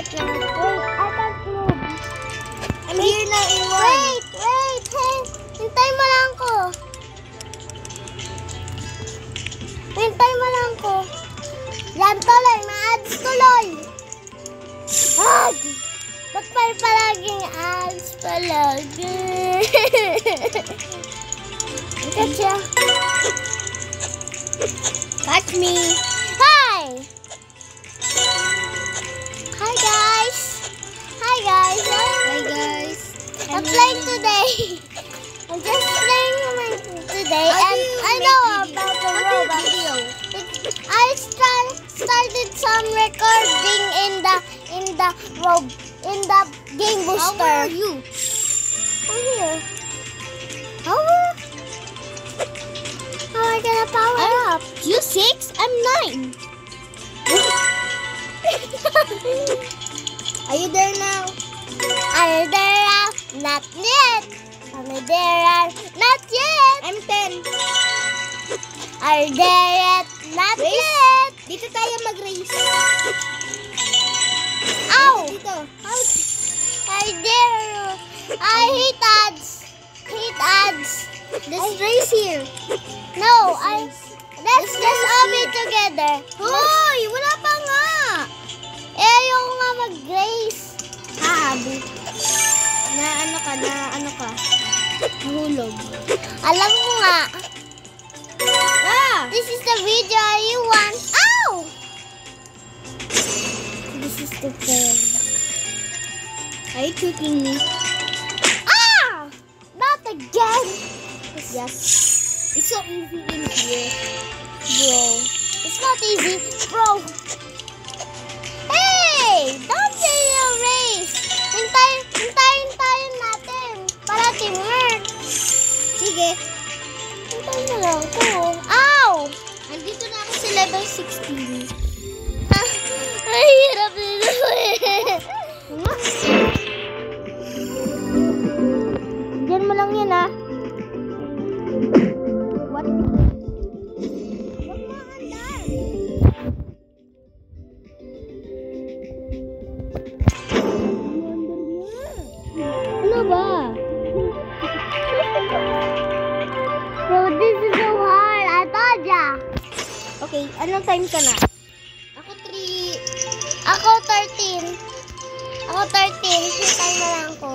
Wait lang. Wait, I can't move. I'm here now in one. Wait. Hey, hintay mo lang ko. Hintay mo lang ko. Yan tuloy, ma-ads tuloy. Ad! Ba't pa palaging ads palagi? Gotcha. Catch me. Hi! Hi guys! Hi guys! Hi guys. I'm playing today. I'm just playing today, and I know about the Roblox. I started some recording in the game booster. How are you? I'm here. How am I gonna power up? You 6? I'm 9. Are you there now? Are you there? Not yet. Are you there? Not yet. I'm 10. Are you there yet? Not Race? yet. Dito tayo mag-race. Ow! Dito. I dare. I hate ads. Hate ads. Let's race here. No, let's just all be together. Hoy! Wala pa nga. Ayoko nga mag-race. Hahabi. Na ano ka? Nahulog. Alam mo nga. Ah! This is the video you want. Ow! This is the film. Are you shooting me? Ah! Not again. Yes. It's so easy in here. Bro. It's not easy. Bro. Hey! Don't say a race. Hintayin natin. Para teamwork. Sige. Hintayin na lang ko. Ow! Andito na ako sa level 16. Ay, hirap nito eh. Diyan mo lang yan ah. What? Ano ba? Bro, this is so hard. I told ya. Okay, anong time ka na? Ako 3. Ako 13. Hintay na lang ko.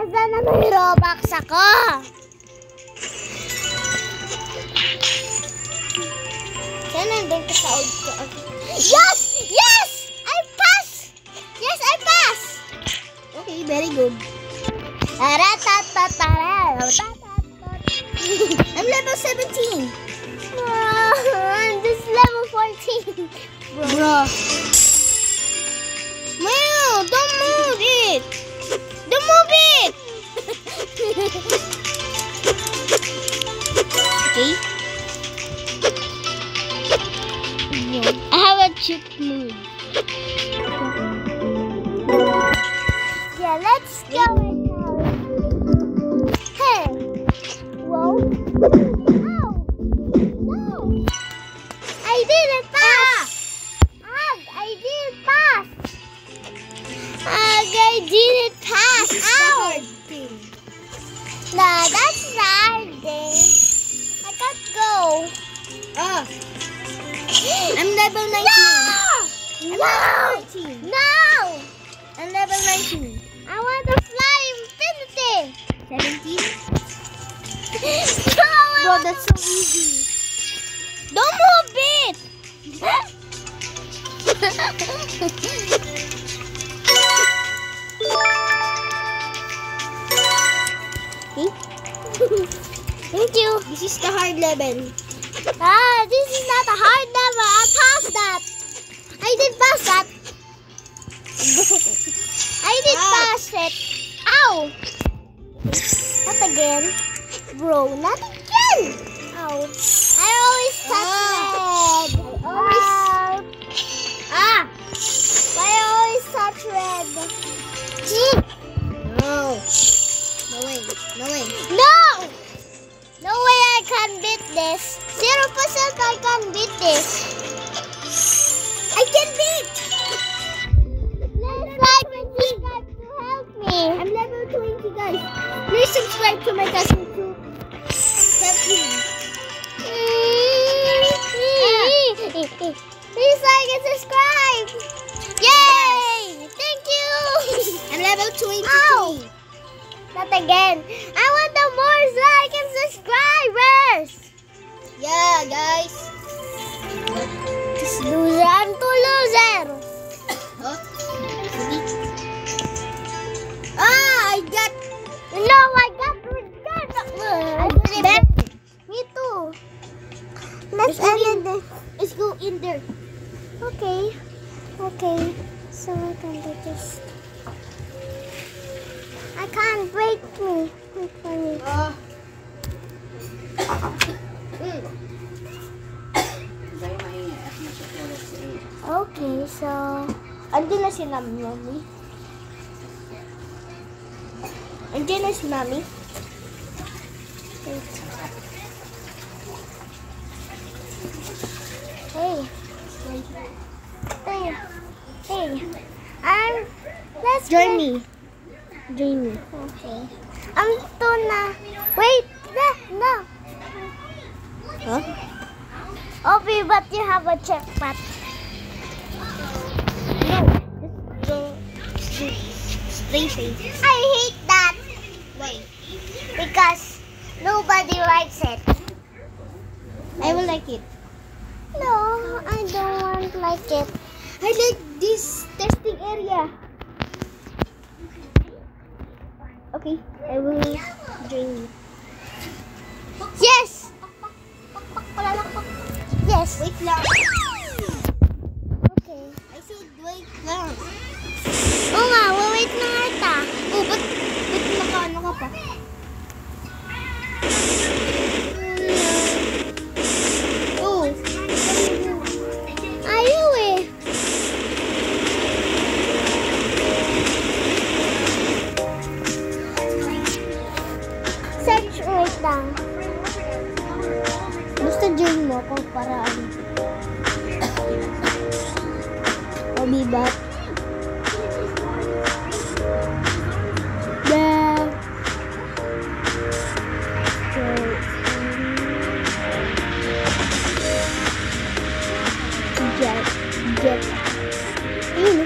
Sana may Robux ako. Saan nandun ka sa old ko? Yes! Yes! I pass! Yes, I pass! Okay, very good. I'm level 17. This is level 14. Bro. Mayo, don't move it. Don't move it. Okay. I have a chip move. Yeah, let's go right now. Hey. Whoa. Ow. No. I didn't pass. I didn't pass. I didn't pass. This is the Ow. hard thing. Nah, that's the hard thing. I can't go. Ah. I'm level 19. No! No! I'm level 19. I want to fly infinity. 17. No, Bro, that's so easy. don't move it. Okay. Thank you. This is the hard level. This is not a hard level. I passed that. I did pass that. I did pass it. Ow! Not again. Bro, not again. Ow. I always touch red. I always touch red. No. No way. No way. No! No way I can beat this. 0% I can beat this. I can beat. subscribe to my cousin too. Help him. Please like and subscribe. Yay! Thank you. I'm level 23. Ow! Not again. I want the more like and subscribers. Yeah, guys. Just loser. I'm too loser. Huh? Ah, I got. No, I got that. Me too. Let's end this. Let's go in there. Okay. Okay. So I can do this. I can't break me. Wait for me. Okay, so Andun na si Mami. Andun na si Mami. wait. Hey. Hey. Hey. Let's Join play. me. Join me. Okay. I'm Tuna. Wait. No. Huh? Obi, but you have a checkpot. No. Let's go. Stay safe. I hate that Why? because nobody likes it. I will like it. No, I don't want like it. I like this testing area. Okay, I will join you. Yes. Yes. Wait lang. Okay. I should wait lang. Oo nga, wait na nga ta. Oh, ba't naka-ano ka pa? Oh. Ayaw eh. Search, wait lang. Basta join mo ako para ano. O, bibat. Yeah. Jet. Ayun.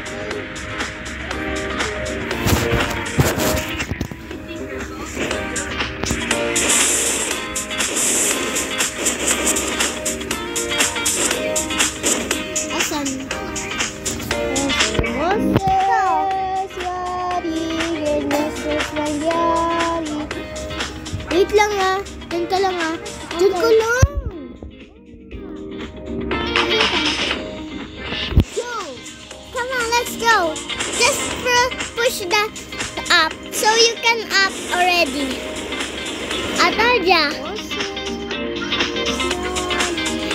Asan? Moses, yari, Genesis, nangyari. Wait lang ah. Diyan ka lang ah. Diyan ka lang. Go. Come on, let's go. Just push the up so you can up already. Atarja.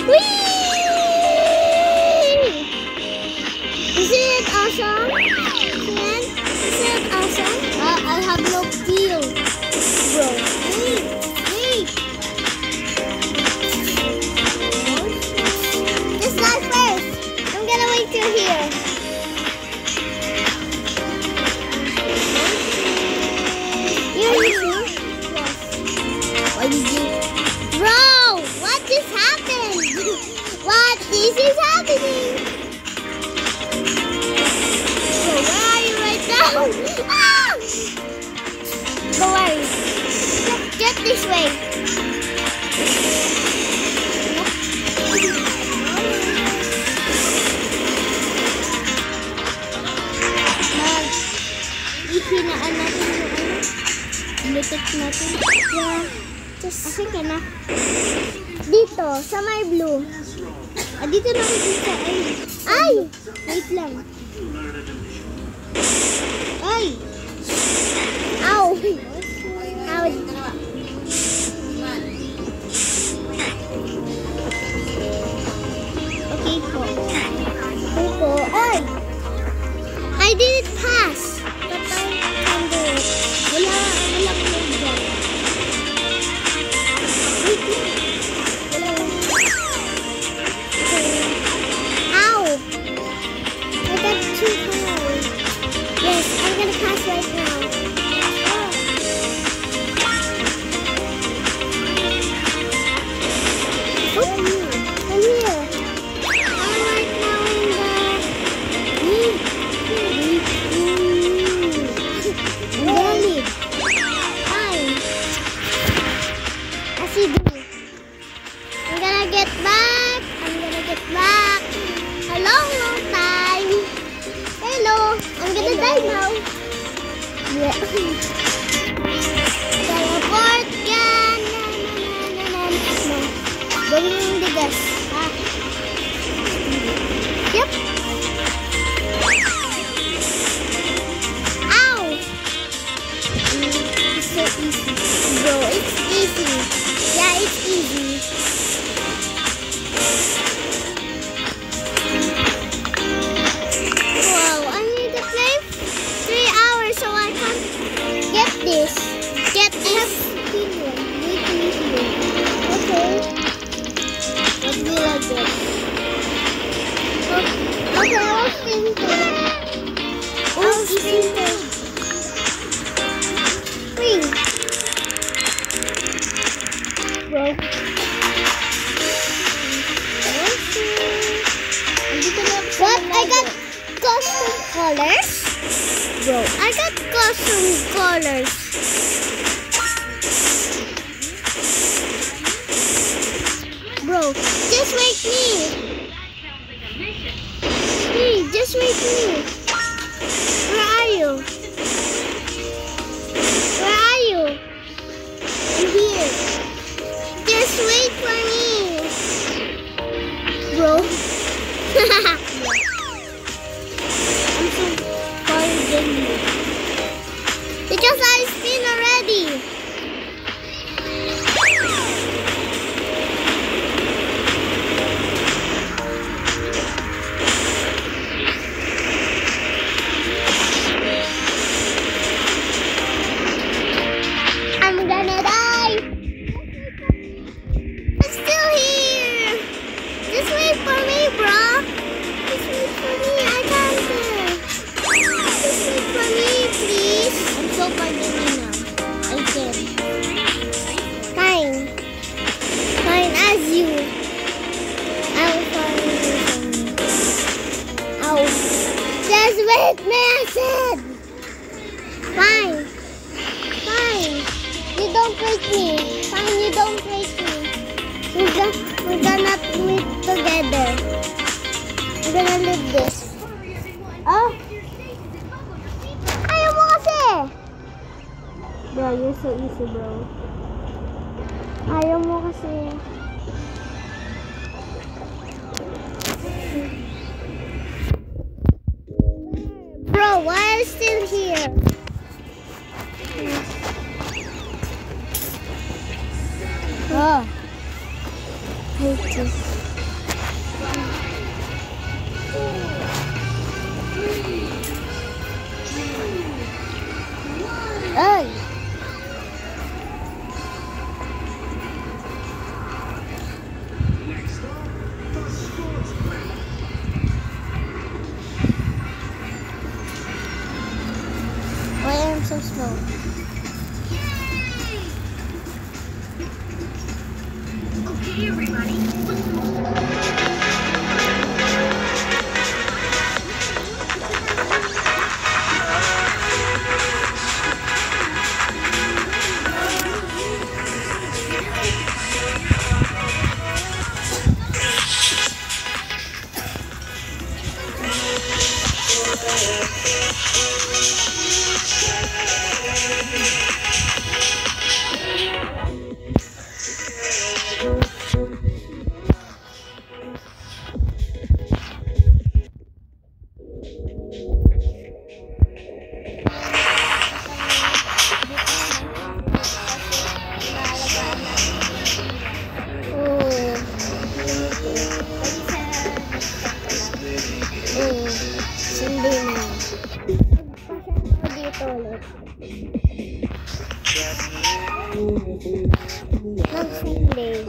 Whee! Isn't it awesome? Isn't it awesome? I have no feel, bro. Wait. Just slide first. I'm gonna wait till here. You're listening? Why did you? Bro, what just happened? What is happening? So where are you right now? Ah! Don't worry. Get this way. Ihinaan natin yung ano. Bluetooth natin. Yeah. Just Asan ka na? dito, sa my blue. Ah, dito na ako dito. Ay! Wait lang. Ay! Ow! Ow! Okay po. Dito. Ay! I didn't pass. But I can do it. Wala ko lang dyan. Wait lang. Wala lang. Ow! I got too high. Yes, I'm gonna pass right now. Yeah. Teleport yan. Gawin mo yung bigas. Ah. Yep. Ow! It's so easy. Bro, it's easy. Yeah, it's easy. Wow, I need to play 3 hours so I can get this. Get this. Okay. Let's do like this. Okay, I'll spin too. I'll spin too. 3. Bro. What? I got custom colors? Bro. I got custom colors. Bro, just wait me. Hey, just wait me. Where are you? Where are you? I'm here. Just wait for me. Bro. I'm I'm so far than you. because I spin already. I'm gonna die. I'm still here. Just wait for me, bro. Just wait for me. I can't. Just wait for me, please. I'm so far than you now. I can. Fine. Fine as you. I'll find you. Ow. Just wait me, I said. Fine. Fine. You don't break me. Fine, you don't break me. We're gonna meet together. We're gonna leave this. Oh. Ayaw mo kasi. Bro, you're so easy, bro. Ayaw mo kasi. Bro, why are you still here? Oh. Hate this. Ay. Why am I so slow? Okay, everybody. Mag-Sunday.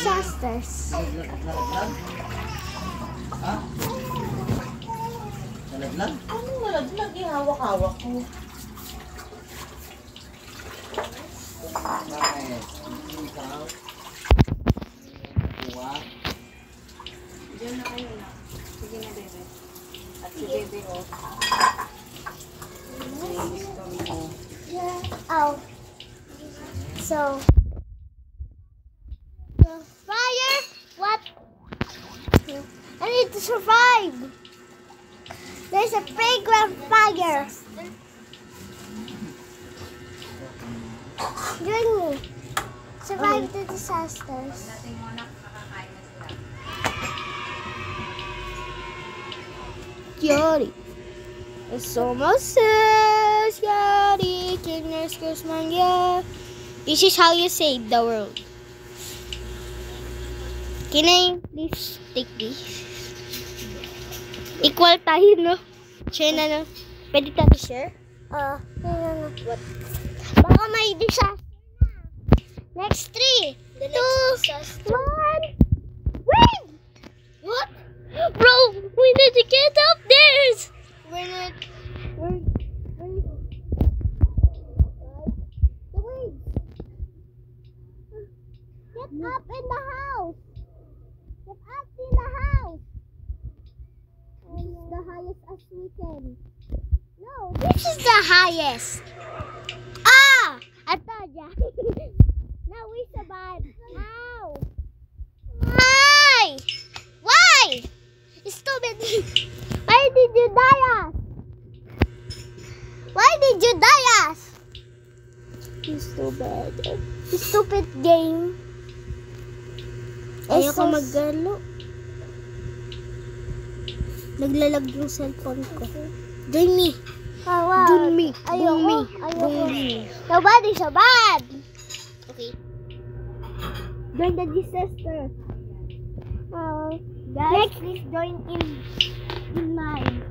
disasters. Nalaglag? Ha? Nalaglag? Anong malaglag? Hawak-hawak ko. Nice. Ikaw? Kuha? Diyan na kayo na. Sige na, bebe. At si bebe, oh. Oh. So. Fire? What? I need to survive. There's a playground fire. Join me. Survive the disasters. Nating mo na kakakain na sila. Yori. It's almost says Yori. Kingers Christmas, yeah. This is how you save the world. Can I please take this? Equal tayo, no? Share na, no? Pwede tayo share? No. What? Baka may disaster na. Next 3, 2, 1. Wait! What? Bro, we need to get up there! We're not... The waves! Get up in the house! Get up in the house! This is the highest as we can. No, this is the highest. Ah! I thought ya. Now we survive. How? Why? Why? Stupid. Why did you die us? Why did you die us? It's so bad. Stupid game. Ayaw ko maggalo. Naglalag yung cellphone ko. Join me. Join me. Join me. Nobody survived. Okay. Join the disaster. Guys, please join in mine.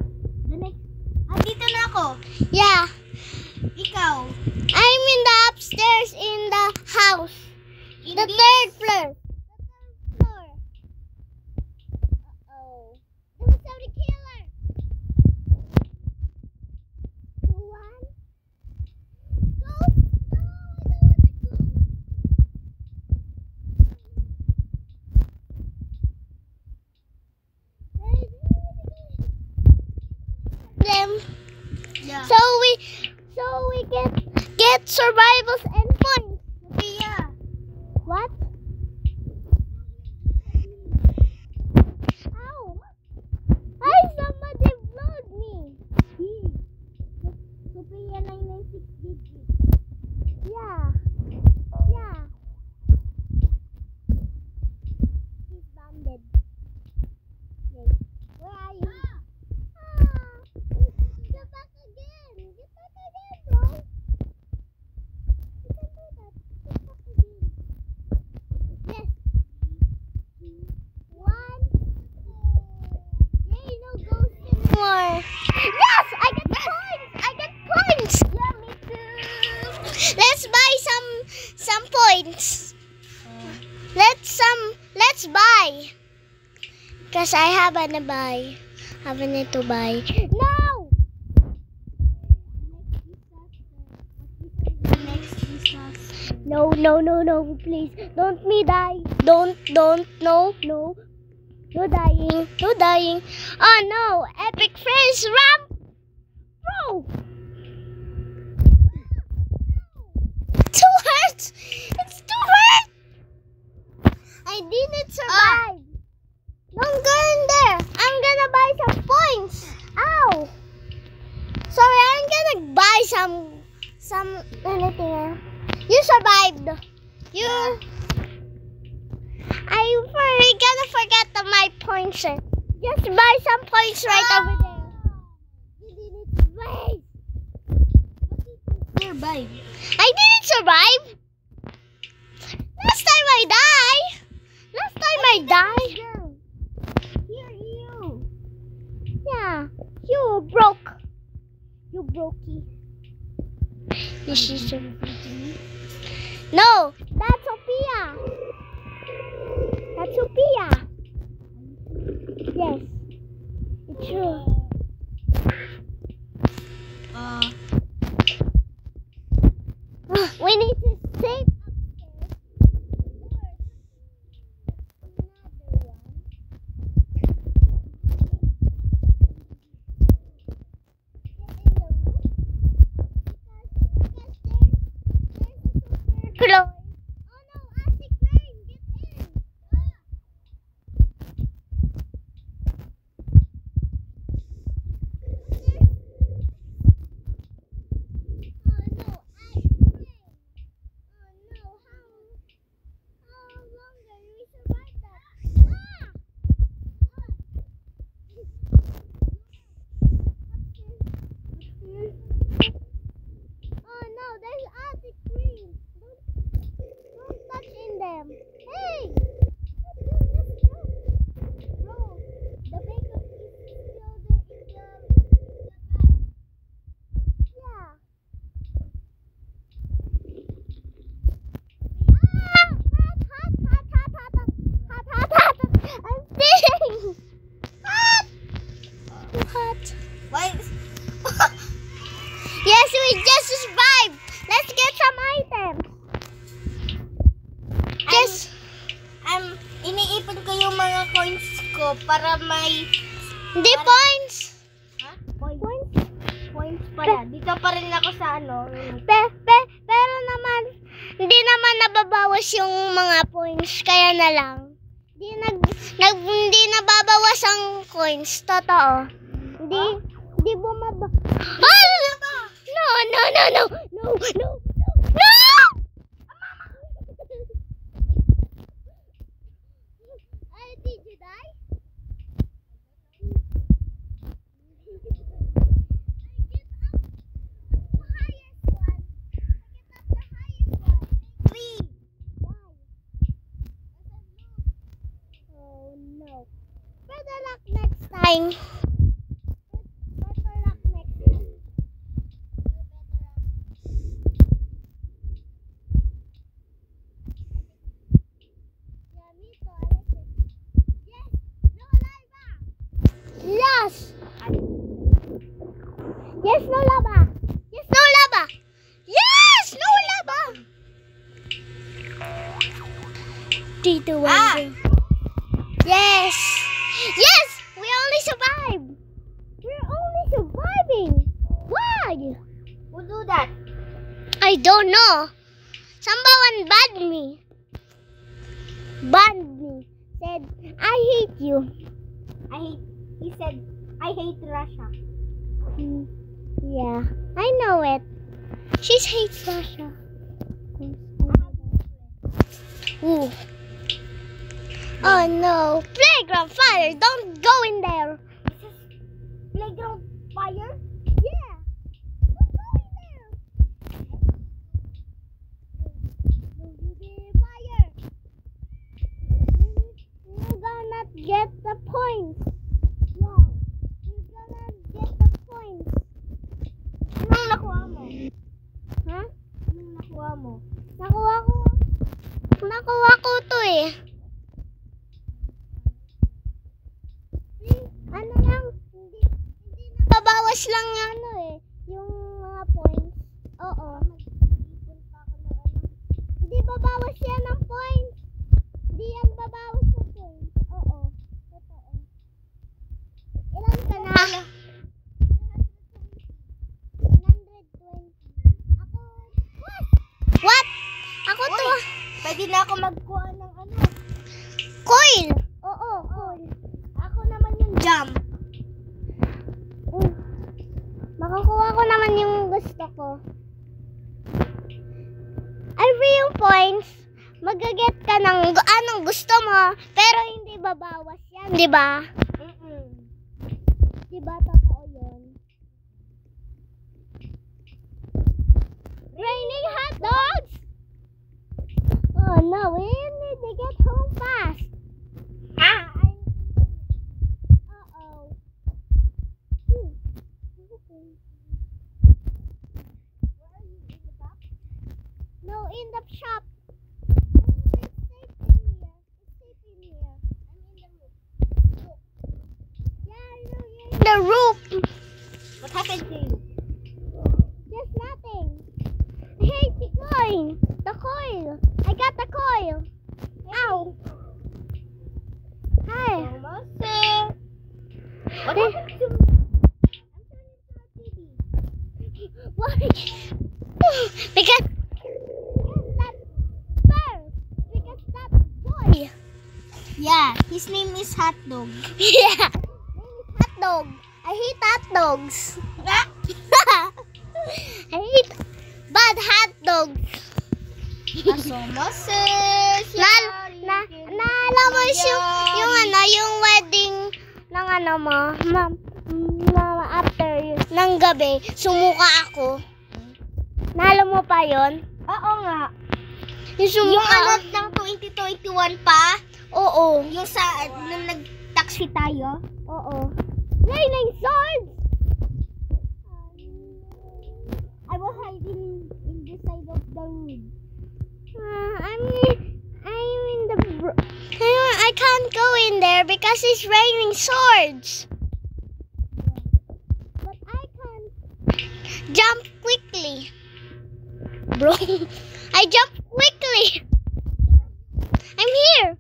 The next. Dito na ako. Yeah. Ikaw. I'm in the upstairs in the house. The third floor. Uh-oh. This is the killer. 2, 1. Go. No, I don't want to go. Them. Yeah. So we get survivals and points. Yeah. What? Ow! Ay, somebody blowed me. Sophia 996 digit. Yeah. Yeah. He's banded. Okay. Where are you? Get back again. Get back again, bro. You can do that. Get back again. Yes. 1. Yay, no ghosts anymore. Yes! I get points! I get points! Yeah, me too. Let's buy some points. Let's buy. Cause I haven't buy. Haven't to buy. No! No, please. Don't me die. Don't, no. No dying. Oh no, epic friends ramp! Bro! Too hurt! It's too hurt! I didn't survive. Don't go in there. I'm gonna buy some points. Ow! Sorry, I'm gonna buy some anything. You survived. I'm gonna forget my points. Just buy some points right over there. You didn't survive. Survive. I didn't survive. Last time I died. Here, you. Yeah, you broke. You brokey. This is no, that's Sophia. Sophia. Yes. It's true. We need to save upstairs. Another one. Get in the room. Because there's a super Oh no, acid rain, get in. Oh no, acid rain. Oh no, how long can we survive that? Oh no, there's acid rain. Don't touch in them. Hey! Just jump. Bro, the bacon is still there in the bag. Yeah. Hot. I'm sitting. Hot. Too hot. Why? Yes, we just survived. Let's get some items. Just Iniipon ko yung mga coins ko para may hindi points. points pala. Dito pa rin ako sa ano. Pero naman hindi naman nababawas yung mga points kaya na lang. Hindi nababawas ang coins, totoo. Hindi bumaba. No. Did you die? Oh no. Better luck next time. Better luck next time. Yeah, me too. I like it. Yes. No lava. Yes. Yes, no lava. Yes, no lava. Yes, no lava. 3, 2, 1. Yes! Yes! We only survived! We're only surviving! Why? Who do that? I don't know. Someone banned me. Said, I hate you. He said, I hate Russia. Yeah, I know it. She hates Russia. Ooh. Oh no. Playground fire. Don't go in there. Playground fire? Yeah. Don't go in there. Don't you get fire. You're gonna get the points. Yeah. You're gonna get the points. Anong nakuha mo? Ha? Anong nakuha mo? Nakuha ko to eh. Ano lang, hindi nababawas lang yung ano eh, yung mga points. Oo. Hindi babawas yan ng points. Hindi yan babawas ng points. Oo. Totoo. Ilan ka na? 120. Ako, what? Ako to. Pwede na ako magkuha ng ano. Coil. Oo, coil. Ako naman yung jam. Makakuha ko naman yung gusto ko. Every yung points, magaget ka ng anong gusto mo, pero hindi babawas yan, di ba? Di ba totoo yun? Raining hot dogs! Oh no, we need to get home fast. Uh-oh. No, in the shop. It's safe in here. Why? Because that bird. Because that boy. Yeah, his name is Hot Dog. Yeah. Name is hot dog. I hate hot dogs. I hate bad hot dogs. Naalala mo yung wedding ng after ng gabi, sumuka ako. Naalala mo pa yon? Oo nga. Yung sumuka. Ng 2021 pa? Oo. Yung nung nag-taxi tayo? Oo. Raining swords! I was hiding in the side of the room. I'm in the... I can't go in there because it's raining swords. But I can jump quickly. Bro, I jump quickly. I'm here.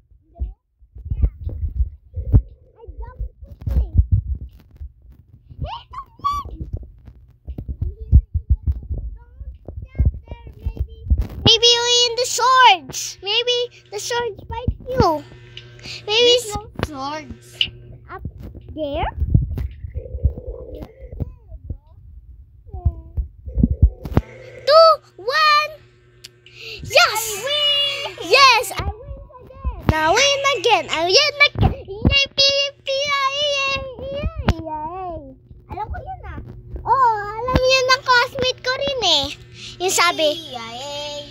I jump quickly. Hey, don't run. Maybe you're in the swords. Maybe the swords bite you. Maybe There's no swords. up there. 2, 1. Yes. Yes, I win again. Now win again. I win again. Yay. Alam ko yun ah. Oh, alam yun ng classmate ko rin eh. Yung sabi. Yay.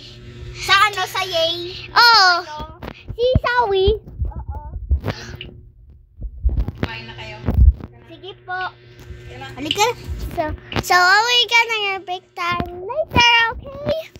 Sa ano? Sa yay? Oh, Ano? si Sawi. Oo. Kumain na kayo. Sige po. Kailan? Halika. So we're gonna pick time later, okay?